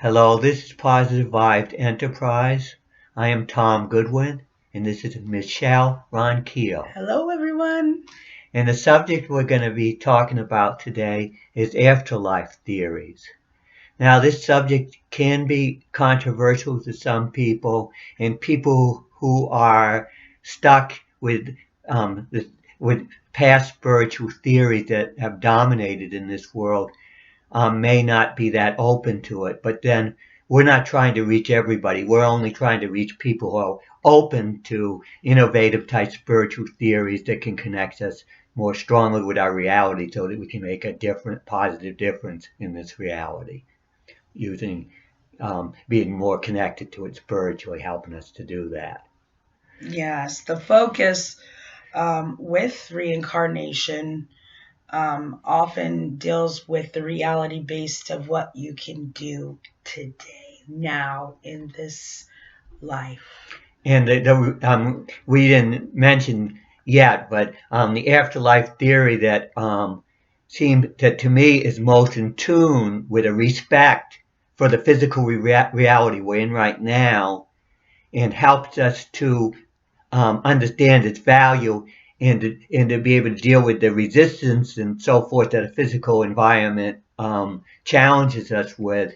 Hello, this is Positive Vibes Enterprise. I am Tom Goodwin, and this is Michelle Ronquillo. Hello, everyone. And the subject we're going to be talking about today is afterlife theories. Now, this subject can be controversial to some people, and people who are stuck with past spiritual theories that have dominated in this world may not be that open to it. But then we're not trying to reach everybody. We're only trying to reach people who are open to innovative type spiritual theories that can connect us more strongly with our reality so that we can make a different, positive difference in this reality using being more connected to it spiritually, helping us to do that. Yes, the focus with reincarnation often deals with the reality based of what you can do today, now, in this life. And we didn't mention yet, but the afterlife theory that seemed that to me is most in tune with a respect for the physical reality we're in right now, and helps us to understand its value and to be able to deal with the resistance and so forth that a physical environment challenges us with.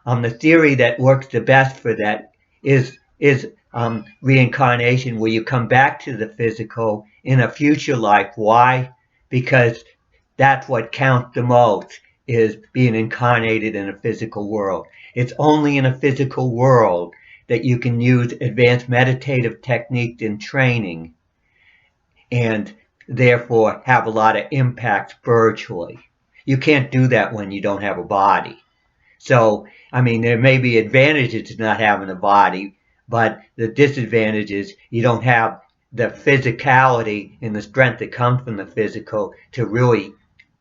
The theory that works the best for that is reincarnation, where you come back to the physical in a future life. Why? Because that's what counts the most, is being incarnated in a physical world. It's only in a physical world that you can use advanced meditative techniques and training and therefore have a lot of impact spiritually. You can't do that when you don't have a body. So, I mean, there may be advantages to not having a body, but the disadvantage is you don't have the physicality and the strength that comes from the physical to really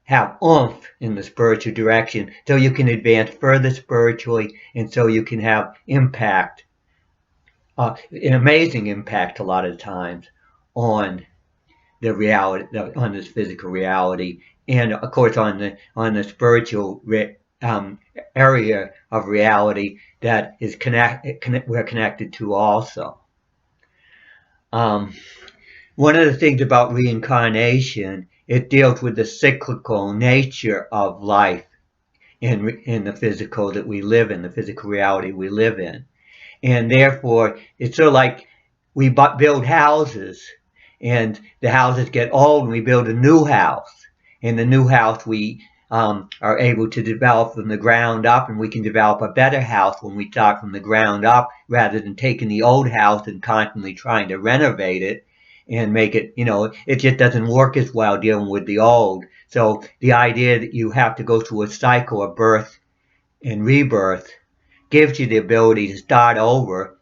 have oomph in the spiritual direction so you can advance further spiritually and so you can have impact, an amazing impact a lot of times on the reality, on this physical reality, and of course on the spiritual area of reality that is we're connected to also. Um, One of the things about reincarnation, it deals with the cyclical nature of life in the physical that we live in, the physical reality we live in. And therefore, it's sort of like we build houses, and the houses get old, and we build a new house. In the new house, we are able to develop from the ground up, and we can develop a better house when we start from the ground up, rather than taking the old house and constantly trying to renovate it and make it, it just doesn't work as well dealing with the old. So the idea that you have to go through a cycle of birth and rebirth gives you the ability to start over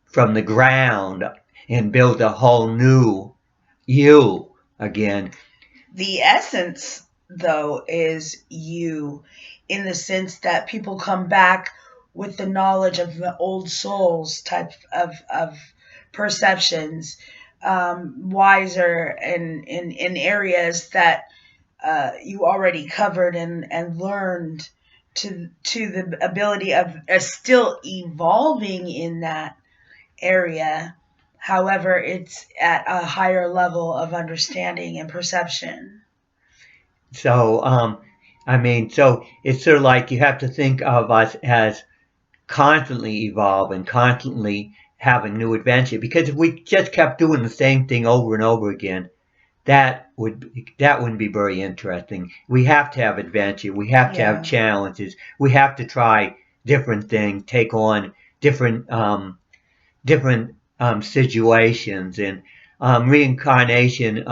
from the ground and build a whole new you again. The essence, though, is you, in the sense that people come back with the knowledge of the old souls type of perceptions, wiser in areas that you already covered and learned, to the ability of still evolving in that area. However, it's at a higher level of understanding and perception. So, so it's sort of like you have to think of us as constantly evolving, constantly having new adventure. Because if we just kept doing the same thing over and over again, that wouldn't be very interesting. We have to have adventure. We have to have Yeah. challenges. We have to try different things, take on different situations, and reincarnation.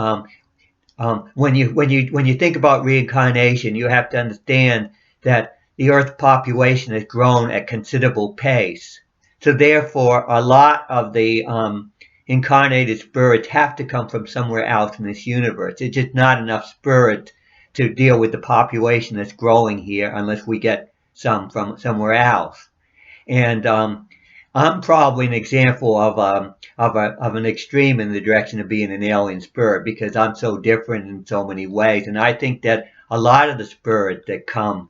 When you think about reincarnation, you have to understand that the Earth population has grown at considerable pace. So therefore, a lot of the incarnated spirits have to come from somewhere else in this universe. It's just not enough spirits to deal with the population that's growing here unless we get some from somewhere else. And I'm probably an example of an extreme in the direction of being an alien spirit, because I'm so different in so many ways. And I think that a lot of the spirits that come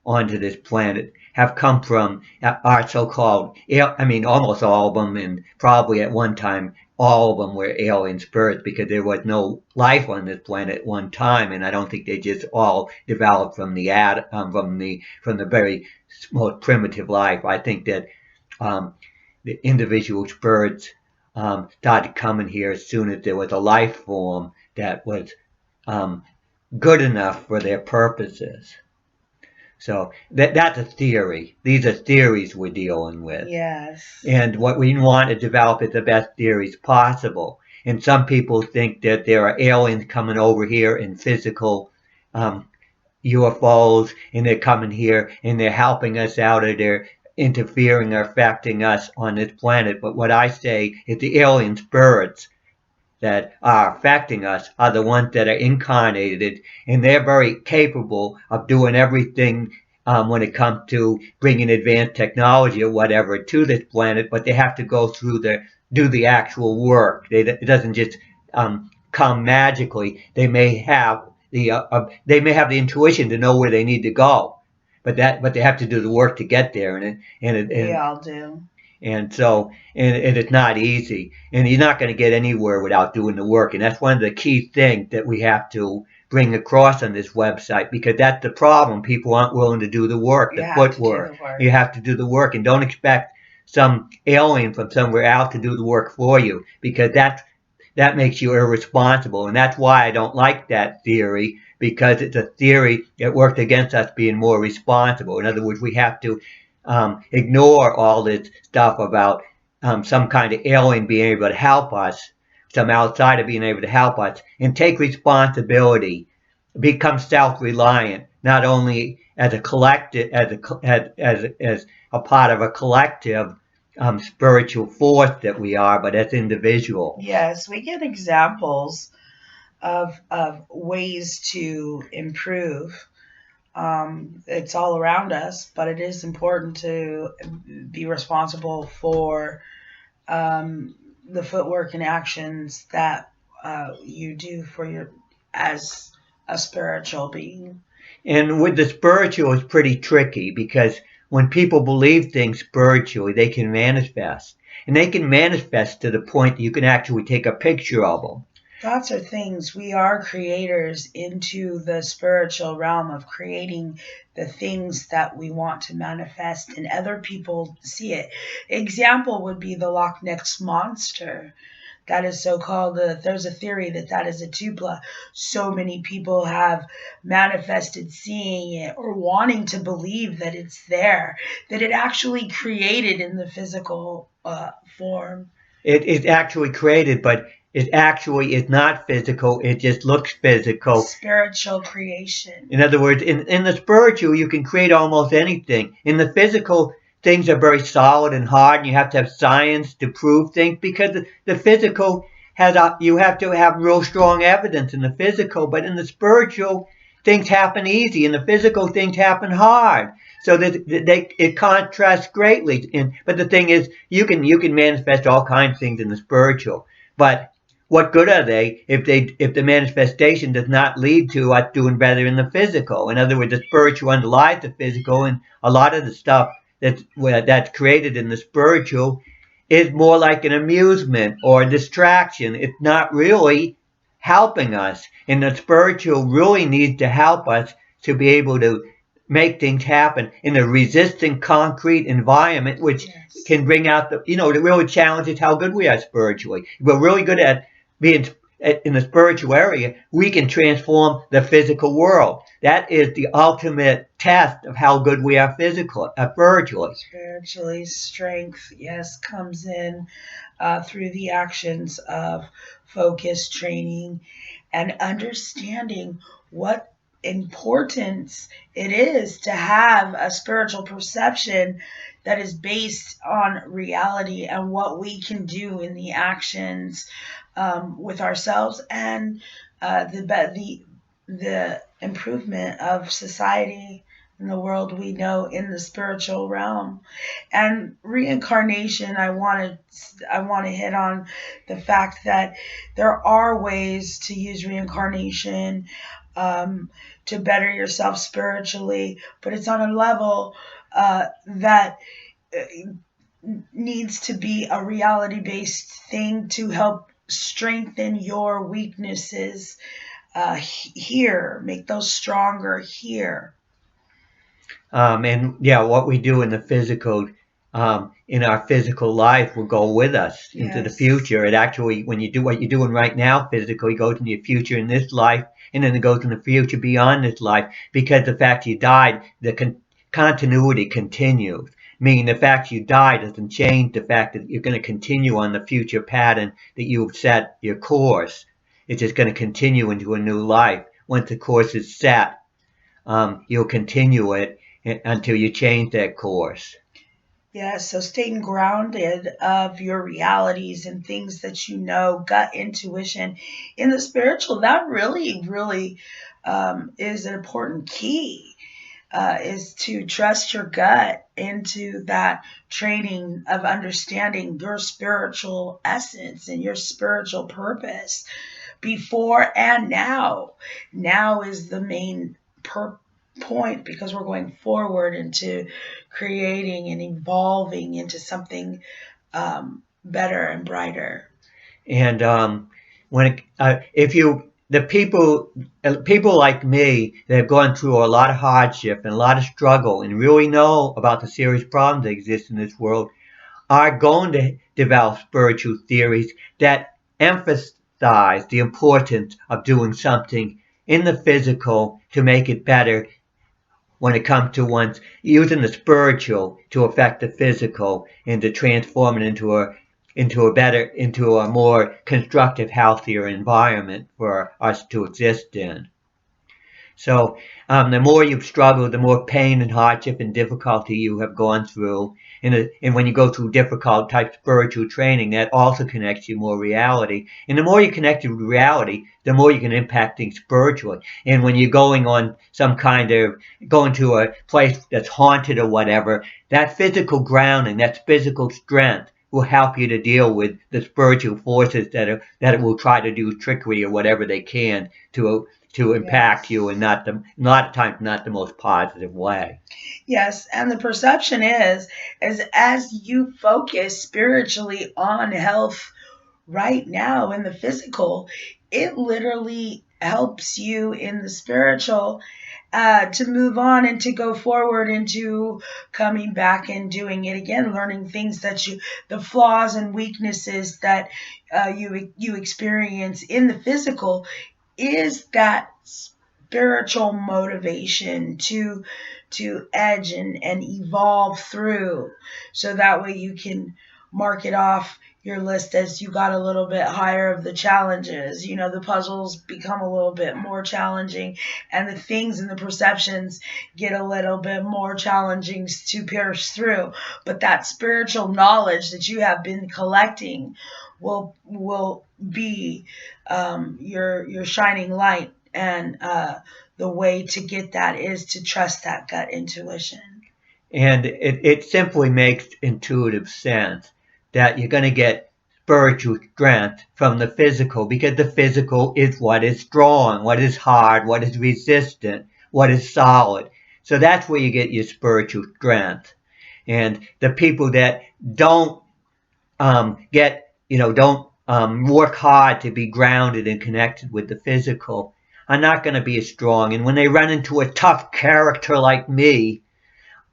onto this planet have come from our so-called, almost all of them, and probably at one time all of them were alien spirits because there was no life on this planet at one time, and I don't think they just all developed from from the very most primitive life. I think that um, the individual spirits started coming here as soon as there was a life form that was um, good enough for their purposes. So that's a theory. These are theories we're dealing with. Yes. And what we want to develop is the best theories possible. And some people think that there are aliens coming over here in physical um, UFOs, and they're coming here and they're helping us out, or they're interfering or affecting us on this planet. But what I say is the alien spirits that are affecting us are the ones that are incarnated, and they're very capable of doing everything when it comes to bringing advanced technology or whatever to this planet, but they have to go through do the actual work. It doesn't just come magically. They may have the intuition to know where they need to go, but they have to do the work to get there, We all do. And it's not easy, and you're not going to get anywhere without doing the work. And that's one of the key things that we have to bring across on this website, because that's the problem. People aren't willing to do the work, You the have to do footwork. the work. You have to do the work, and don't expect some alien from somewhere else to do the work for you, because that makes you irresponsible. And that's why I don't like that theory, because it's a theory that worked against us being more responsible. In other words, we have to ignore all this stuff about some kind of alien being able to help us, some outsider being able to help us, and take responsibility, become self-reliant, not only as a collective, as a part of a collective spiritual force that we are, but as individuals. Yes, we get examples of ways to improve. It's all around us, but it is important to be responsible for the footwork and actions that you do for your as a spiritual being. And with the spiritual, it's pretty tricky, because when people believe things spiritually, they can manifest. And they can manifest to the point that you can actually take a picture of them. Thoughts are things. We are creators into the spiritual realm of creating the things that we want to manifest, and other people see it. Example would be the Loch Ness monster. That is so called. There's a theory that that is a tupla. So many people have manifested seeing it or wanting to believe that it's there, that it actually created in the physical form. It is actually created, but it actually is not physical. It just looks physical. Spiritual creation. In other words, in the spiritual, you can create almost anything. In the physical, things are very solid and hard, and you have to have science to prove things, because the physical you have to have real strong evidence in the physical, but in the spiritual, things happen easy. In the physical, things happen hard. So that it contrasts greatly. But the thing is, you can manifest all kinds of things in the spiritual, but what good are they if the manifestation does not lead to us doing better in the physical? In other words, the spiritual underlies the physical, and a lot of the stuff that's created in the spiritual is more like an amusement or a distraction. It's not really helping us, and the spiritual really needs to help us to be able to make things happen in a resistant concrete environment, which can bring out the really challenges how good we are spiritually. We're really good at being in the spiritual area. We can transform the physical world. That is the ultimate test of how good we are spiritually. Spiritually, strength, yes, comes in through the actions of focus training and understanding what importance it is to have a spiritual perception that is based on reality and what we can do in the actions with ourselves and the improvement of society in the world we know in the spiritual realm. And reincarnation, I want to hit on the fact that there are ways to use reincarnation um, to better yourself spiritually, but it's on a level that needs to be a reality based thing to help strengthen your weaknesses here, make those stronger here. And yeah, what we do in the physical, in our physical life, will go with us into the Yes. future. It actually, when you do what you're doing right now physically, goes into your future in this life, and then it goes in the future beyond this life. Because the fact you died, the continuity continues. Meaning the fact you died doesn't change the fact that you're going to continue on the future pattern that you've set your course. It's just going to continue into a new life. Once the course is set, you'll continue it until you change that course. Yeah, so staying grounded of your realities and things that you know, gut intuition in the spiritual, that really, really is an important key. Is to trust your gut into that training of understanding your spiritual essence and your spiritual purpose before and now. Now is the main point because we're going forward into creating and evolving into something better and brighter. And if you the people like me that have gone through a lot of hardship and a lot of struggle and really know about the serious problems that exist in this world are going to develop spiritual theories that emphasize the importance of doing something in the physical to make it better when it comes to one's using the spiritual to affect the physical and to transform it into a more constructive, healthier environment for us to exist in. So the more you've struggled, the more pain and hardship and difficulty you have gone through. And when you go through difficult type spiritual training, that also connects you more reality. And the more you connect to reality, the more you can impact things spiritually. And when you're going on some kind of, going to a place that's haunted or whatever, that physical grounding, that physical strength will help you to deal with the spiritual forces that it will try to do trickery or whatever they can to impact you and Yes. not the a lot of times not the most positive way. Yes, and the perception is as you focus spiritually on health right now in the physical, it literally helps you in the spiritual to move on and to go forward into coming back and doing it again, learning things that you, the flaws and weaknesses that you experience in the physical, is that spiritual motivation to edge and evolve through so that way you can mark it off your list as you got a little bit higher of the challenges. You know, the puzzles become a little bit more challenging and the things and the perceptions get a little bit more challenging to pierce through. But that spiritual knowledge that you have been collecting will be your shining light, and the way to get that is to trust that gut intuition. And it simply makes intuitive sense that you're going to get spiritual strength from the physical because the physical is what is strong, what is hard, what is resistant, what is solid. So that's where you get your spiritual strength. And the people that don't don't work hard to be grounded and connected with the physical are not going to be as strong. And when they run into a tough character like me,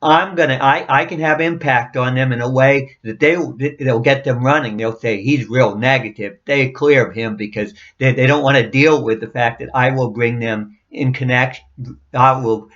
I can have impact on them in a way that they'll get them running. They'll say he's real negative. They clear of him because they don't want to deal with the fact that I will bring them in connection. I will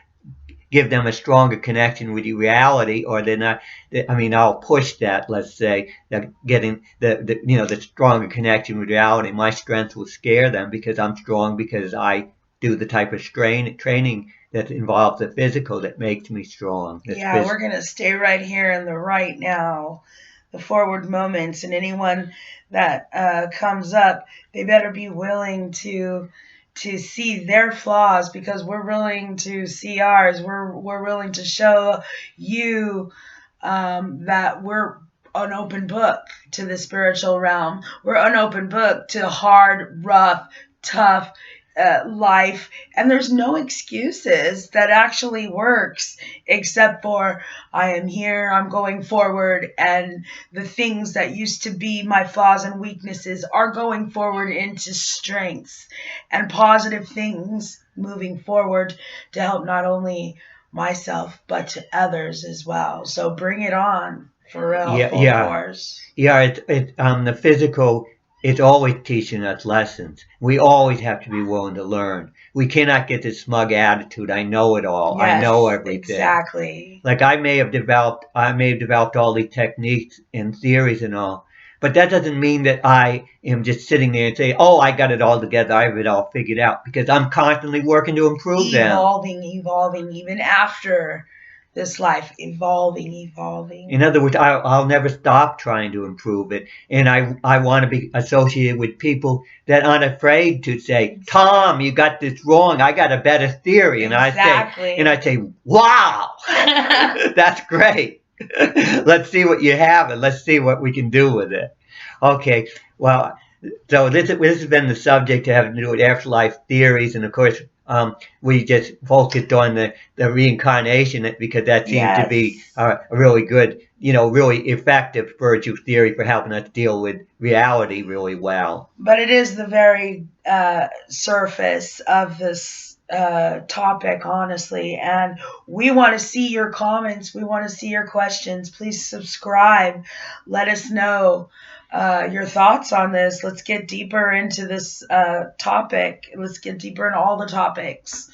give them a stronger connection with reality, or they're not. I mean, I'll push that. Let's say that getting the stronger connection with reality. My strength will scare them because I'm strong because I do the type of training that involves the physical that makes me strong. That's Yeah, we're going to stay right here in the right now, the forward moments, and anyone that comes up, they better be willing to see their flaws because we're willing to see ours. We're willing to show you that we're an open book to the spiritual realm. We're an open book to hard, rough, tough life, and there's no excuses that actually works except for I am here, I'm going forward, and the things that used to be my flaws and weaknesses are going forward into strengths and positive things moving forward to help not only myself but to others as well. So bring it on, for real, Yeah, full yeah. force. Yeah, the physical, it's always teaching us lessons. We always have to be willing to learn. We cannot get this smug attitude, I know it all, I know Yes, everything. exactly. Like I may have developed all these techniques and theories and all, but that doesn't mean that I am just sitting there and say, oh, I got it all together, I have it all figured out, because I'm constantly working to improve them. Evolving, even after this life, evolving. In other words, I'll never stop trying to improve it. And I want to be associated with people that aren't afraid to say, Tom, you got this wrong. I got a better theory. Exactly. I say, wow, that's great. Let's see what you have and let's see what we can do with it. Okay. Well, so this has been the subject having to do with afterlife theories. And of course, we just focused on the reincarnation because that seems to be Yes. a really good, really effective virtue theory for helping us deal with reality really well. But it is the very surface of this topic, honestly. And we want to see your comments. We want to see your questions. Please subscribe. Let us know your thoughts on this. Let's get deeper into this topic. Let's get deeper in all the topics.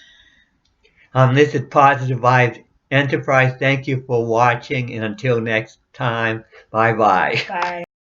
This is Positive Vibes Enterprise. Thank you for watching, and until next time, bye bye. Bye.